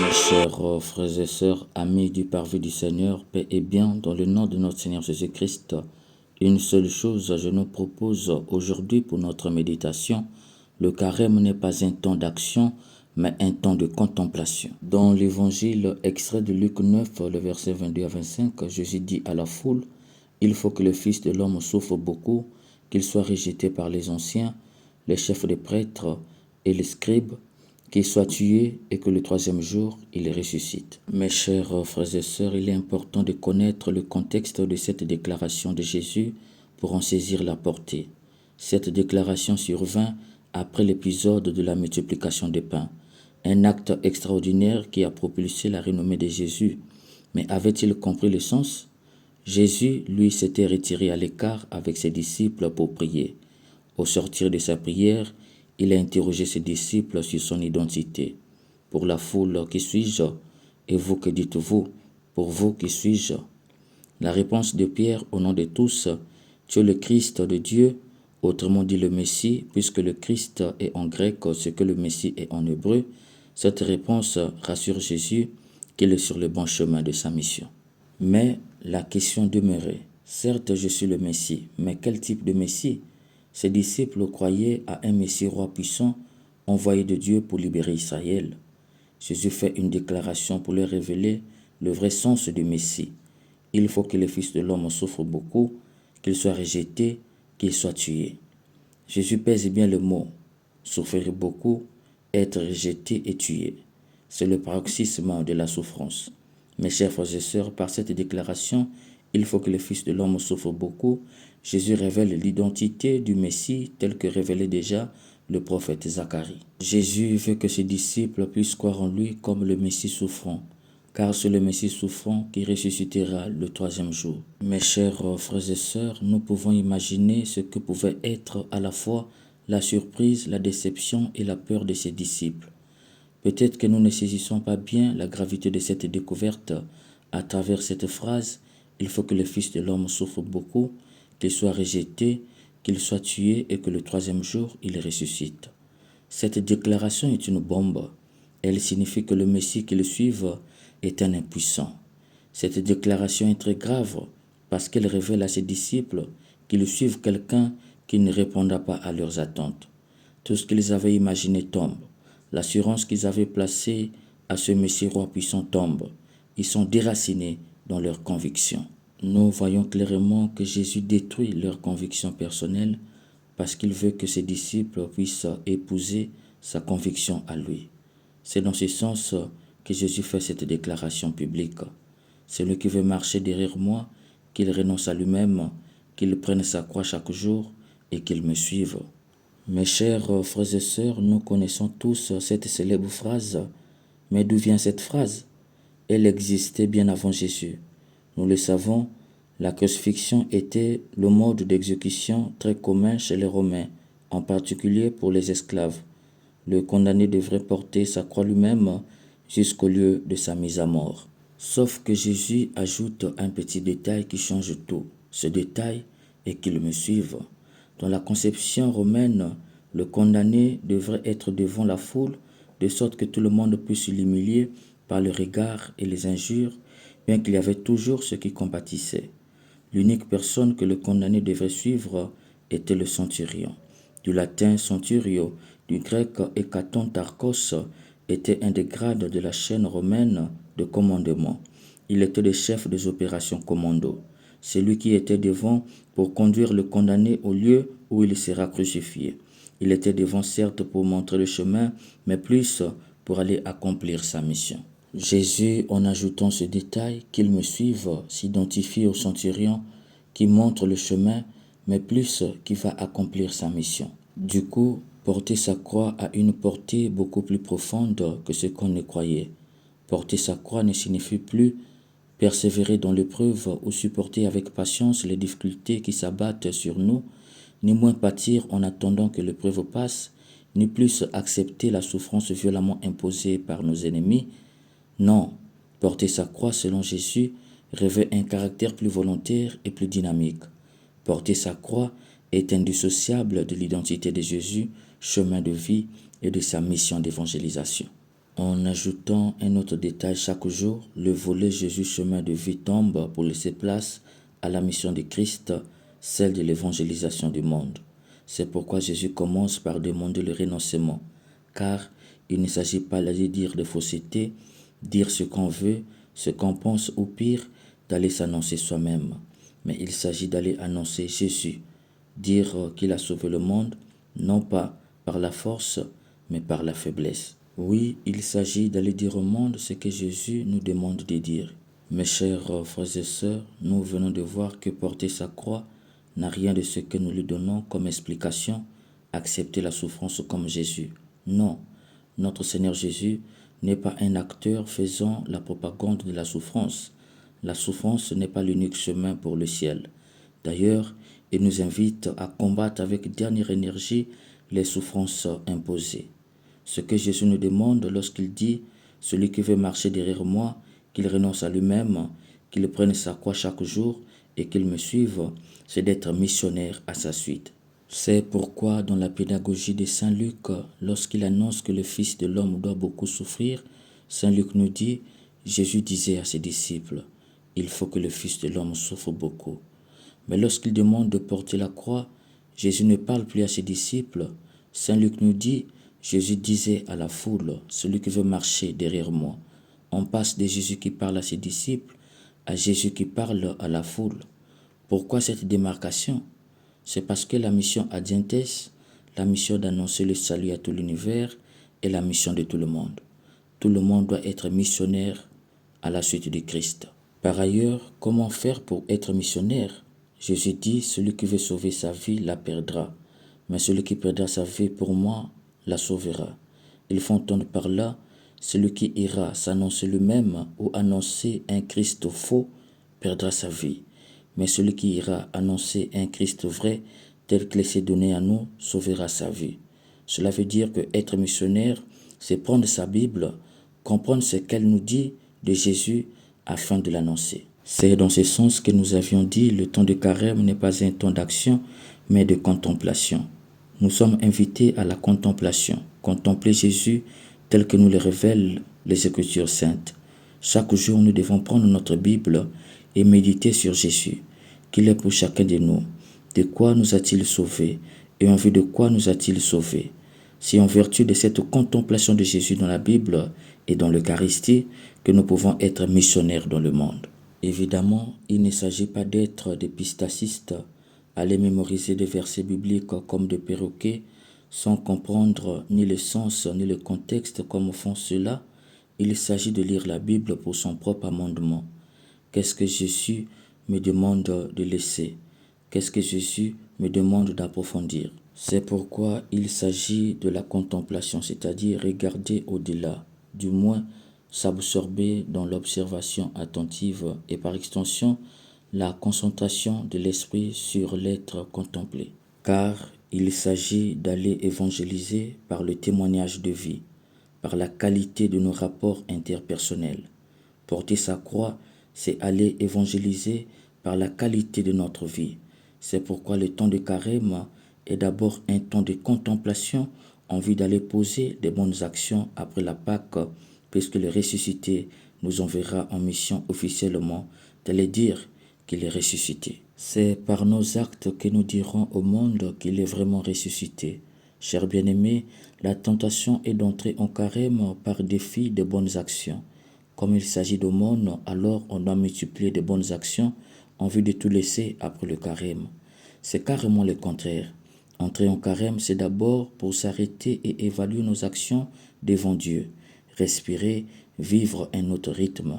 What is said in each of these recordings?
Mes chers frères et sœurs, amis du parvis du Seigneur, paix et bien, dans le nom de notre Seigneur Jésus-Christ, une seule chose je nous propose aujourd'hui pour notre méditation. Le carême n'est pas un temps d'action, mais un temps de contemplation. Dans l'évangile extrait de Luc 9, le verset 22 à 25, Jésus dit à la foule, « Il faut que le Fils de l'homme souffre beaucoup, qu'il soit rejeté par les anciens, les chefs des prêtres et les scribes, qu'il soit tué et que le troisième jour, il ressuscite. » Mes chers frères et sœurs, il est important de connaître le contexte de cette déclaration de Jésus pour en saisir la portée. Cette déclaration survint après l'épisode de la multiplication des pains, un acte extraordinaire qui a propulsé la renommée de Jésus. Mais avait-il compris le sens? Jésus, lui, s'était retiré à l'écart avec ses disciples pour prier. Au sortir de sa prière, il a interrogé ses disciples sur son identité. « Pour la foule, qui suis-je? Et vous, que dites-vous? Pour vous, qui suis-je » La réponse de Pierre au nom de tous, « Tu es le Christ de Dieu », autrement dit le Messie, puisque le Christ est en grec ce que le Messie est en hébreu. Cette réponse rassure Jésus qu'il est sur le bon chemin de sa mission. Mais la question demeurait, certes je suis le Messie, mais quel type de Messie? Ses disciples croyaient à un Messie roi puissant, envoyé de Dieu pour libérer Israël. Jésus fait une déclaration pour leur révéler le vrai sens du Messie. Il faut que le Fils de l'homme souffre beaucoup, qu'il soit rejeté, qu'il soit tué. Jésus pèse bien le mot, souffrir beaucoup, être rejeté et tué. C'est le paroxysme de la souffrance. Mes chers frères et sœurs, par cette déclaration, il faut que le Fils de l'homme souffre beaucoup. Jésus révèle l'identité du Messie tel que révélait déjà le prophète Zacharie. Jésus veut que ses disciples puissent croire en lui comme le Messie souffrant, car c'est le Messie souffrant qui ressuscitera le troisième jour. Mes chers frères et sœurs, nous pouvons imaginer ce que pouvait être à la fois la surprise, la déception et la peur de ses disciples. Peut-être que nous ne saisissons pas bien la gravité de cette découverte à travers cette phrase « Il faut que le Fils de l'homme souffre beaucoup, qu'il soit rejeté, qu'il soit tué et que le troisième jour, il ressuscite. » Cette déclaration est une bombe. Elle signifie que le Messie qui le suive est un impuissant. Cette déclaration est très grave parce qu'elle révèle à ses disciples qu'ils suivent quelqu'un qui ne répondra pas à leurs attentes. Tout ce qu'ils avaient imaginé tombe. L'assurance qu'ils avaient placée à ce Messie roi puissant tombe. Ils sont déracinés dans leurs convictions. Nous voyons clairement que Jésus détruit leurs convictions personnelles parce qu'il veut que ses disciples puissent épouser sa conviction à lui. C'est dans ce sens que Jésus fait cette déclaration publique. Celui qui veut marcher derrière moi, qu'il renonce à lui-même, qu'il prenne sa croix chaque jour et qu'il me suive. Mes chers frères et sœurs, nous connaissons tous cette célèbre phrase. Mais d'où vient cette phrase? Elle existait bien avant Jésus. Nous le savons, la crucifixion était le mode d'exécution très commun chez les Romains, en particulier pour les esclaves. Le condamné devrait porter sa croix lui-même jusqu'au lieu de sa mise à mort. Sauf que Jésus ajoute un petit détail qui change tout. Ce détail est qu'il me suive. Dans la conception romaine, le condamné devrait être devant la foule, de sorte que tout le monde puisse l'humilier par le regard et les injures, bien qu'il y avait toujours ceux qui compatissaient. L'unique personne que le condamné devait suivre était le centurion. Du latin centurio, du grec hécaton tarkos, était un des grades de la chaîne romaine de commandement. Il était le chef des opérations commando. C'est lui qui était devant pour conduire le condamné au lieu où il sera crucifié. Il était devant certes pour montrer le chemin, mais plus pour aller accomplir sa mission. Jésus, en ajoutant ce détail, qu'il me suive, s'identifie au centurion qui montre le chemin, mais plus qui va accomplir sa mission. Du coup, porter sa croix a une portée beaucoup plus profonde que ce qu'on ne croyait. Porter sa croix ne signifie plus persévérer dans l'épreuve ou supporter avec patience les difficultés qui s'abattent sur nous, ni moins pâtir en attendant que l'épreuve passe, ni plus accepter la souffrance violemment imposée par nos ennemis. Non, porter sa croix selon Jésus revêt un caractère plus volontaire et plus dynamique. Porter sa croix est indissociable de l'identité de Jésus, chemin de vie et de sa mission d'évangélisation. En ajoutant un autre détail chaque jour, le volet Jésus chemin de vie tombe pour laisser place à la mission de Christ, celle de l'évangélisation du monde. C'est pourquoi Jésus commence par demander le renoncement, car il ne s'agit pas de dire des faussetés, dire ce qu'on veut, ce qu'on pense ou pire, d'aller s'annoncer soi-même. Mais il s'agit d'aller annoncer Jésus, dire qu'il a sauvé le monde, non pas par la force, mais par la faiblesse. Oui, il s'agit d'aller dire au monde ce que Jésus nous demande de dire. Mes chers frères et sœurs, nous venons de voir que porter sa croix n'a rien de ce que nous lui donnons comme explication, accepter la souffrance comme Jésus. Non, notre Seigneur Jésus n'est pas un acteur faisant la propagande de la souffrance. La souffrance n'est pas l'unique chemin pour le ciel. D'ailleurs, il nous invite à combattre avec dernière énergie les souffrances imposées. Ce que Jésus nous demande lorsqu'il dit « Celui qui veut marcher derrière moi, qu'il renonce à lui-même, qu'il prenne sa croix chaque jour et qu'il me suive », c'est d'être missionnaire à sa suite. C'est pourquoi dans la pédagogie de Saint Luc, lorsqu'il annonce que le Fils de l'homme doit beaucoup souffrir, Saint Luc nous dit « Jésus disait à ses disciples, il faut que le Fils de l'homme souffre beaucoup ». Mais lorsqu'il demande de porter la croix, Jésus ne parle plus à ses disciples. Saint Luc nous dit Jésus disait à la foule, celui qui veut marcher derrière moi. On passe de Jésus qui parle à ses disciples à Jésus qui parle à la foule. Pourquoi cette démarcation? C'est parce que la mission adientes, la mission d'annoncer le salut à tout l'univers, est la mission de tout le monde. Tout le monde doit être missionnaire à la suite de Christ. Par ailleurs, comment faire pour être missionnaire? Jésus dit, celui qui veut sauver sa vie la perdra, mais celui qui perdra sa vie pour moi la sauvera. Ils font entendre par là, celui qui ira s'annoncer lui-même ou annoncer un Christ faux perdra sa vie, mais celui qui ira annoncer un Christ vrai tel qu'il s'est donné à nous sauvera sa vie. Cela veut dire que être missionnaire, c'est prendre sa Bible, comprendre ce qu'elle nous dit de Jésus afin de l'annoncer. C'est dans ce sens que nous avions dit le temps de carême n'est pas un temps d'action, mais de contemplation. Nous sommes invités à la contemplation, contempler Jésus tel que nous le révèlent les Écritures saintes. Chaque jour, nous devons prendre notre Bible et méditer sur Jésus, qu'il est pour chacun de nous. De quoi nous a-t-il sauvés et en vue de quoi nous a-t-il sauvés? C'est en vertu de cette contemplation de Jésus dans la Bible et dans l'Eucharistie que nous pouvons être missionnaires dans le monde. Évidemment, il ne s'agit pas d'être des pistacistes, aller mémoriser des versets bibliques comme des perroquets, sans comprendre ni le sens ni le contexte comme font ceux-là. Il s'agit de lire la Bible pour son propre amendement. Qu'est-ce que Jésus me demande de laisser? Qu'est-ce que Jésus me demande d'approfondir? C'est pourquoi il s'agit de la contemplation, c'est-à-dire regarder au-delà, du moins s'absorber dans l'observation attentive et par extension la concentration de l'esprit sur l'être contemplé. Car il s'agit d'aller évangéliser par le témoignage de vie, par la qualité de nos rapports interpersonnels. Porter sa croix, c'est aller évangéliser par la qualité de notre vie. C'est pourquoi le temps de carême est d'abord un temps de contemplation en vue d'aller poser des bonnes actions après la Pâque, puisque le ressuscité nous enverra en mission officiellement d'aller dire qu'il est ressuscité. C'est par nos actes que nous dirons au monde qu'il est vraiment ressuscité. Chers bien-aimés, la tentation est d'entrer en carême par défi de bonnes actions. Comme il s'agit d'aumône, alors on doit multiplier de bonnes actions en vue de tout laisser après le carême. C'est carrément le contraire. Entrer en carême, c'est d'abord pour s'arrêter et évaluer nos actions devant Dieu. Respirer, vivre un autre rythme.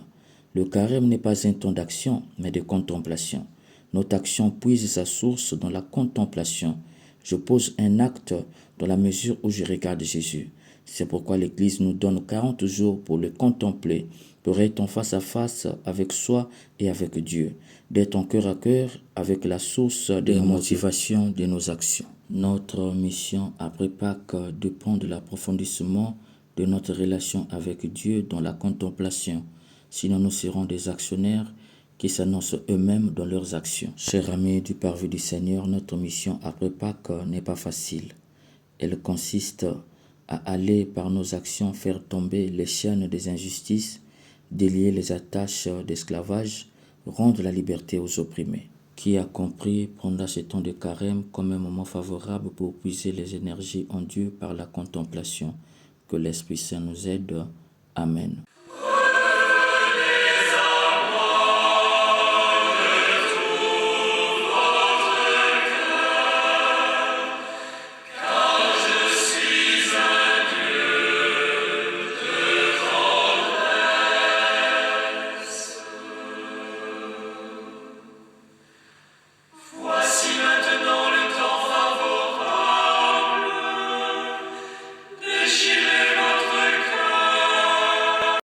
Le carême n'est pas un temps d'action, mais de contemplation. Notre action puise sa source dans la contemplation. Je pose un acte dans la mesure où je regarde Jésus. C'est pourquoi l'Église nous donne 40 jours pour le contempler, pour être en face à face avec soi et avec Dieu, d'être en cœur à cœur avec la source de la motivation de nos actions. Notre mission après Pâques dépend de l'approfondissement de notre relation avec Dieu dans la contemplation. Sinon, nous serons des actionnaires qui s'annoncent eux-mêmes dans leurs actions. Chers amis du Parvis du Seigneur, notre mission après Pâques n'est pas facile. Elle consiste à aller par nos actions faire tomber les chaînes des injustices, délier les attaches d'esclavage, rendre la liberté aux opprimés. Qui a compris prendra ce temps de carême comme un moment favorable pour puiser les énergies en Dieu par la contemplation. Que l'Esprit Saint nous aide. Amen.